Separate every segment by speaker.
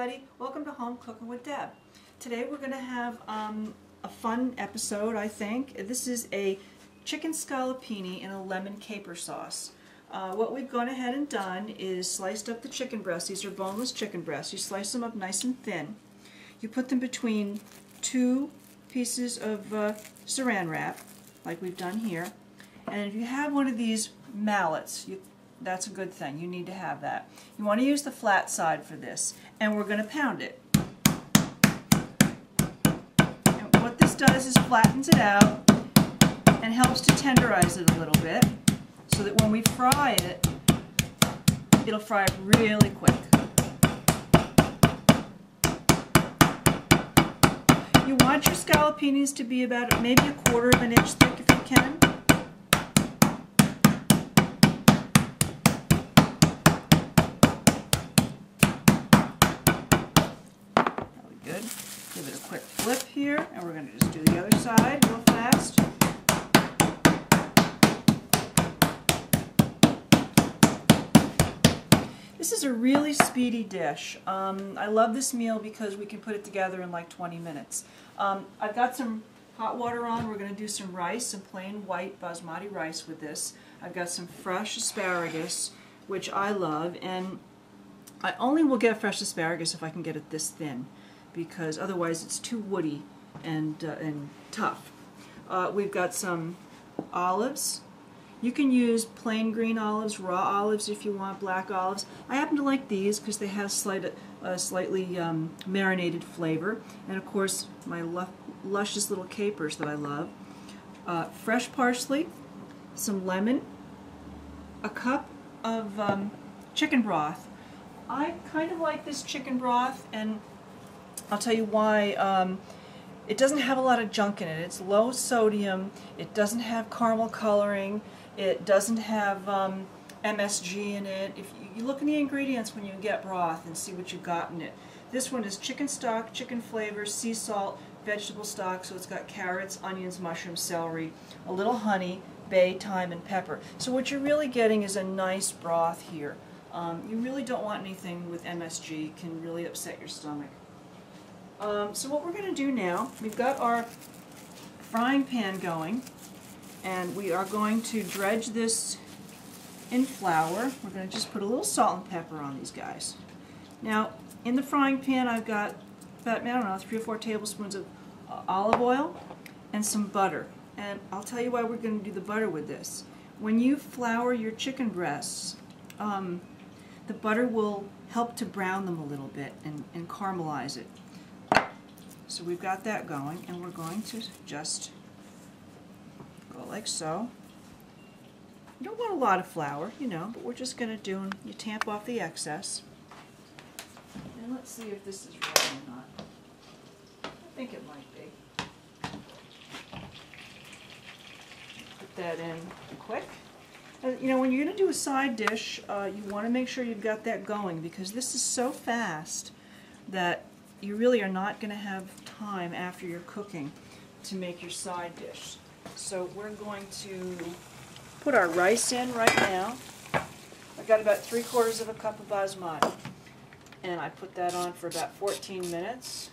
Speaker 1: everybody. Welcome to Home Cooking with Deb. Today we're going to have a fun episode, I think. This is a chicken scallopine in a lemon caper sauce. What we've gone ahead and done is sliced up the chicken breasts. These are boneless chicken breasts. You slice them up nice and thin. You put them between two pieces of saran wrap, like we've done here. And if you have one of these mallets, that's a good thing. You need to have that. You want to use the flat side for this, and we're going to pound it. And what this does is flattens it out and helps to tenderize it a little bit, so that when we fry it, it'll fry it really quick. You want your scallopines to be about maybe 1/4 of an inch thick if you can. Good. Give it a quick flip here, and we're going to just do the other side real fast. This is a really speedy dish. I love this meal because we can put it together in like 20 minutes. I've got some hot water on. We're going to do some rice, some plain white basmati rice with this. I've got some fresh asparagus, which I love, and I only will get fresh asparagus if I can get it this thin, because otherwise it's too woody and tough. We've got some olives. You can use plain green olives, raw olives if you want, black olives. I happen to like these because they have slightly marinated flavor. And of course, my luscious little capers that I love. Fresh parsley, some lemon, a cup of chicken broth. I kind of like this chicken broth, and I'll tell you why. It doesn't have a lot of junk in it. It's low sodium. It doesn't have caramel coloring. It doesn't have MSG in it. If you look in the ingredients when you get broth and see what you've got in it. This one is chicken stock, chicken flavor, sea salt, vegetable stock, so it's got carrots, onions, mushrooms, celery, a little honey, bay, thyme, and pepper. So what you're really getting is a nice broth here. You really don't want anything with MSG. It can really upset your stomach. So what we're going to do now, we've got our frying pan going, and we are going to dredge this in flour. We're going to just put a little salt and pepper on these guys. Now, in the frying pan I've got about, I don't know, 3 or 4 tablespoons of olive oil and some butter. And I'll tell you why we're going to do the butter with this. When you flour your chicken breasts, the butter will help to brown them a little bit and caramelize it. So we've got that going, and we're going to just go like so. You don't want a lot of flour, you know, but we're just going to do, you tamp off the excess. And let's see if this is right or not. I think it might be. Put that in quick. You know, when you're going to do a side dish, you want to make sure you've got that going, because this is so fast that you really are not going to have time after you're cooking to make your side dish. So we're going to put our rice in right now. I've got about 3/4 of a cup of basmati, and I put that on for about 14 minutes,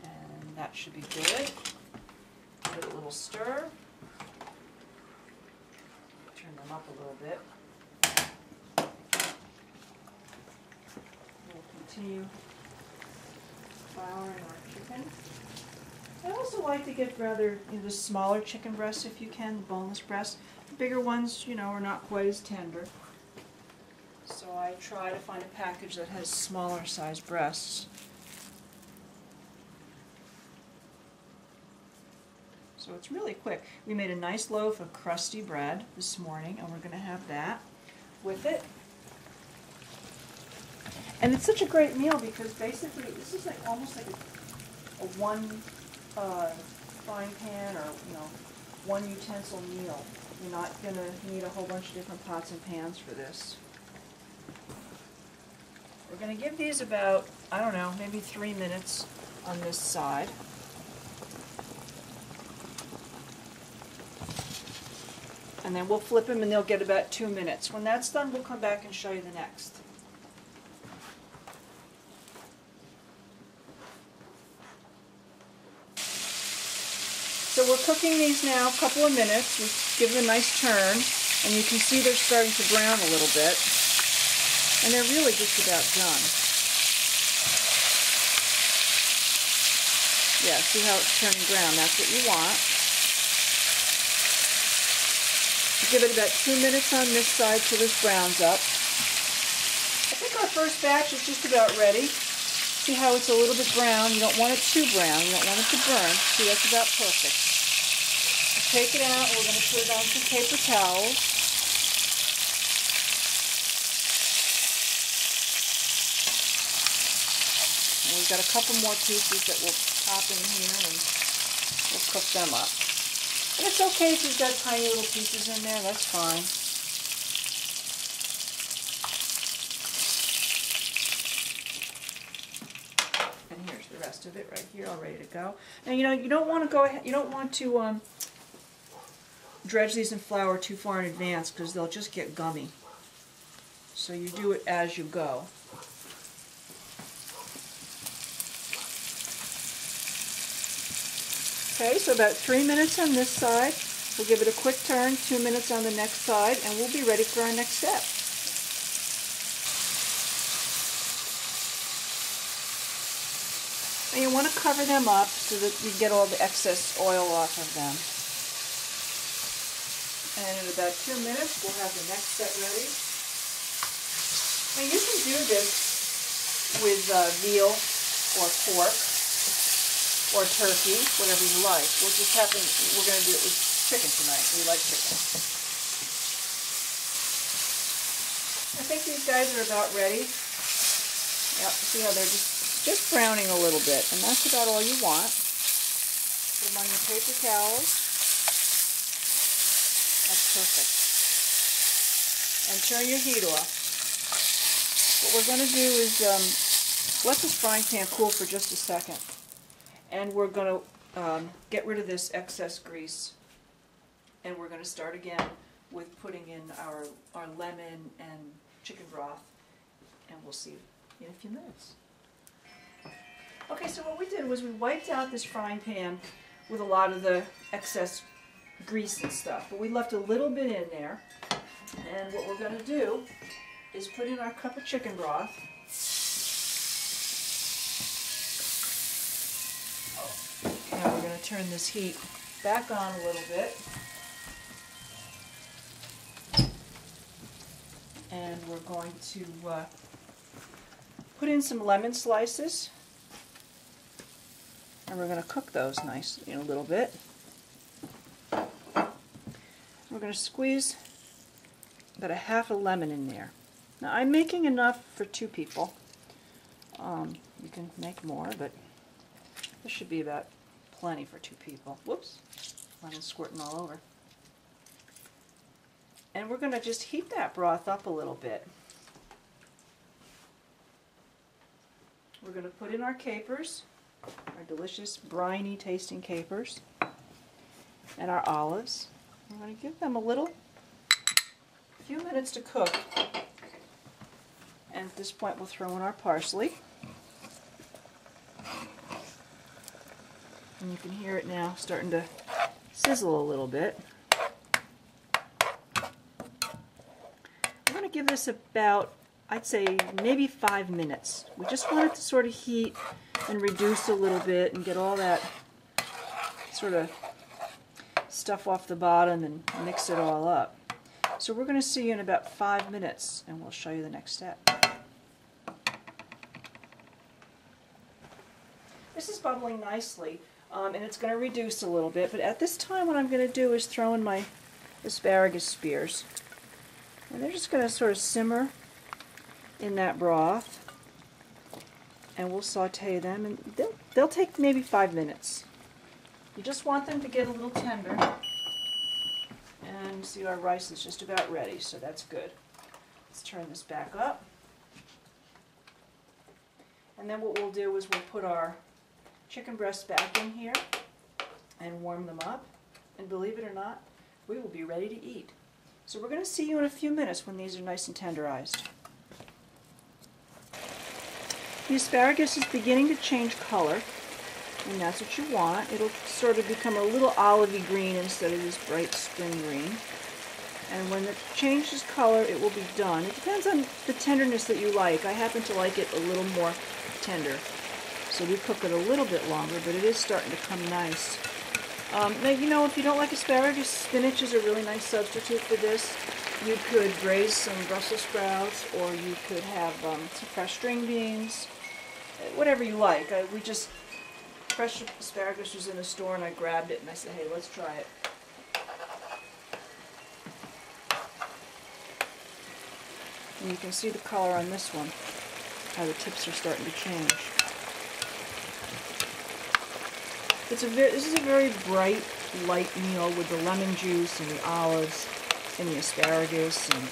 Speaker 1: and that should be good. Give it a little stir. Turn them up a little bit. We'll continue flouring our chicken. I also like to get rather the smaller chicken breasts if you can, the boneless breasts. The bigger ones, you know, are not quite as tender. So I try to find a package that has smaller size breasts. So it's really quick. We made a nice loaf of crusty bread this morning, and we're going to have that with it. And it's such a great meal because basically this is like almost like a one frying pan, or one utensil meal. You're not going to need a whole bunch of different pots and pans for this. We're going to give these about, I don't know, maybe 3 minutes on this side. And then we'll flip them and they'll get about 2 minutes. When that's done, we'll come back and show you the next. So we're cooking these now a couple of minutes. We give them a nice turn, and you can see they're starting to brown a little bit. And they're really just about done. Yeah, see how it's turning brown? That's what you want. Give it about 2 minutes on this side till this browns up. I think our first batch is just about ready. See how it's a little bit brown? You don't want it too brown. You don't want it to burn. See, that's about perfect. Take it out. We're going to put it on some paper towels. And we've got a couple more pieces that we'll pop in here and we'll cook them up. And it's okay if you've got tiny little pieces in there, that's fine. And here's the rest of it right here, all ready to go. Now you don't want to go ahead, you don't want to dredge these in flour too far in advance because they'll just get gummy. So you do it as you go. Okay, so about 3 minutes on this side. We'll give it a quick turn, 2 minutes on the next side, and we'll be ready for our next step. And you want to cover them up so that you get all the excess oil off of them. And in about 2 minutes, we'll have the next set ready. And you can do this with veal or pork or turkey, whatever you like. We're going to do it with chicken tonight. We like chicken. I think these guys are about ready. Yep, see how they're just browning a little bit, and that's about all you want. Put them on your paper towels. That's perfect. And turn your heat off. What we're going to do is let this frying pan cool for just a second. And we're going to get rid of this excess grease. And we're going to start again with putting in our lemon and chicken broth. And we'll see in a few minutes. Okay, so what we did was we wiped out this frying pan with a lot of the excess grease and stuff. But we left a little bit in there. And what we're going to do is put in our cup of chicken broth. Now we're going to turn this heat back on a little bit. And we're going to put in some lemon slices. And we're going to cook those nicely in a little bit. We're going to squeeze about a half a lemon in there. Now I'm making enough for 2 people. You can make more, but this should be about plenty for 2 people. Whoops, lemon's squirting all over. And we're going to just heat that broth up a little bit. We're going to put in our capers, our delicious briny tasting capers, and our olives. We're going to give them a few minutes to cook. And at this point we'll throw in our parsley. And you can hear it now starting to sizzle a little bit. I'm going to give this about, I'd say, maybe 5 minutes. We just want it to sort of heat and reduce a little bit and get all that sort of stuff off the bottom and mix it all up. So we're going to see you in about 5 minutes and we'll show you the next step. This is bubbling nicely. And it's going to reduce a little bit, but at this time what I'm going to do is throw in my asparagus spears. And they're just going to sort of simmer in that broth. And we'll saute them, and they'll take maybe 5 minutes. You just want them to get a little tender. And see, our rice is just about ready, so that's good. Let's turn this back up. And then what we'll do is we'll put our chicken breasts back in here and warm them up, and believe it or not, we will be ready to eat. So we're going to see you in a few minutes when these are nice and tenderized. The asparagus is beginning to change color, And that's what you want. It'll sort of become a little olivey green instead of this bright spring green. And when it changes color, it will be done. It depends on the tenderness that you like. I happen to like it a little more tender. So we cook it a little bit longer, but it is starting to come nice. Now, you know, if you don't like asparagus, spinach is a really nice substitute for this. You could braise some Brussels sprouts, or you could have some fresh string beans, whatever you like. Fresh asparagus was in the store and I grabbed it and I said, hey, let's try it. And you can see the color on this one, how the tips are starting to change. This is a very bright, light meal with the lemon juice and the olives and the asparagus and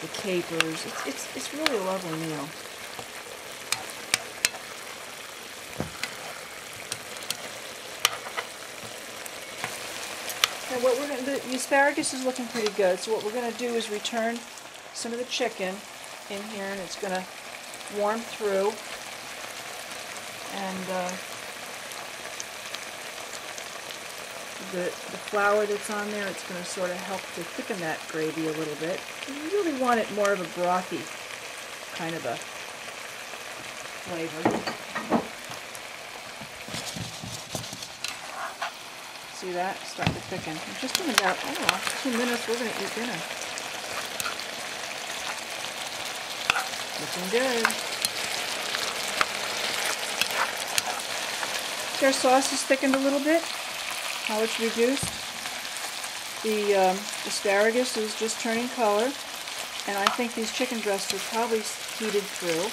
Speaker 1: the capers. It's really a lovely meal. And what we're going to do, the asparagus is looking pretty good. So what we're going to do is return some of the chicken in here, and it's going to warm through. And the flour that's on there, it's going to sort of help to thicken that gravy a little bit. You really want it more of a brothy kind of a flavor. See that? It's starting to thicken. And just in about, 2 minutes, we're going to eat dinner. Looking good. See, our sauce is thickened a little bit. How it's reduced. The asparagus is just turning color, and I think these chicken breasts are probably heated through,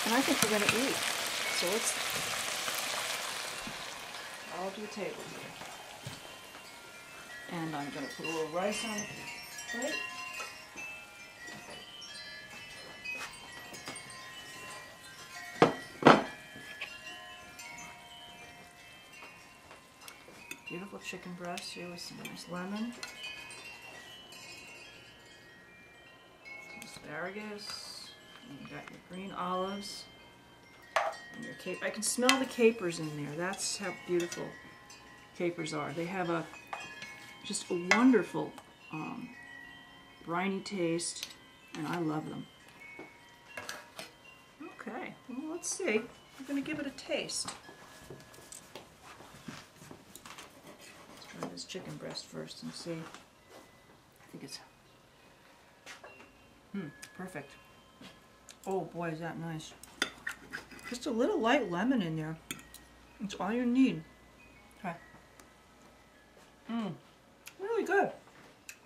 Speaker 1: and I think we're going to eat. So let's all to the table here. And I'm going to put a little rice on the plate. Beautiful chicken breast here with some nice lemon. Some asparagus. And you got your green olives. And your I can smell the capers in there. That's how beautiful capers are. They have just a wonderful briny taste, and I love them. Okay, well, let's see. I'm going to give it a taste. Try this chicken breast first and see. I think it's perfect. Oh boy, is that nice. Just a little light lemon in there. It's all you need. Try. Really good.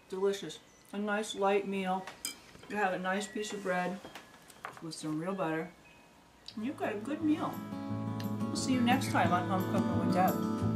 Speaker 1: Delicious. A nice light meal. You have a nice piece of bread with some real butter. And you've got a good meal. We'll see you next time on Home Cooking with Deb.